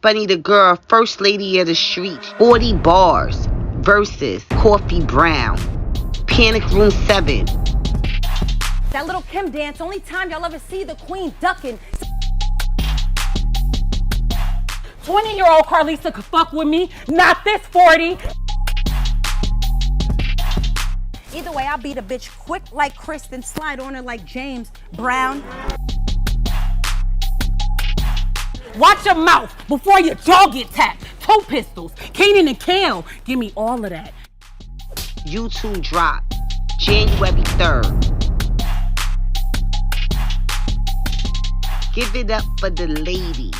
Bunny the Girl, First Lady of the Street, 40 Bars versus Coffee Brown, Panic Room 7. That little Kim dance, only time y'all ever see the queen ducking. 20-year-old Carlisa could fuck with me, not this 40. Either way, I'll beat a bitch quick like Chris, then slide on her like James Brown. Watch your mouth before your jaw get tapped. 2 pistols, Kanan and Kale, give me all of that. YouTube drop, January 3rd. Give it up for the ladies.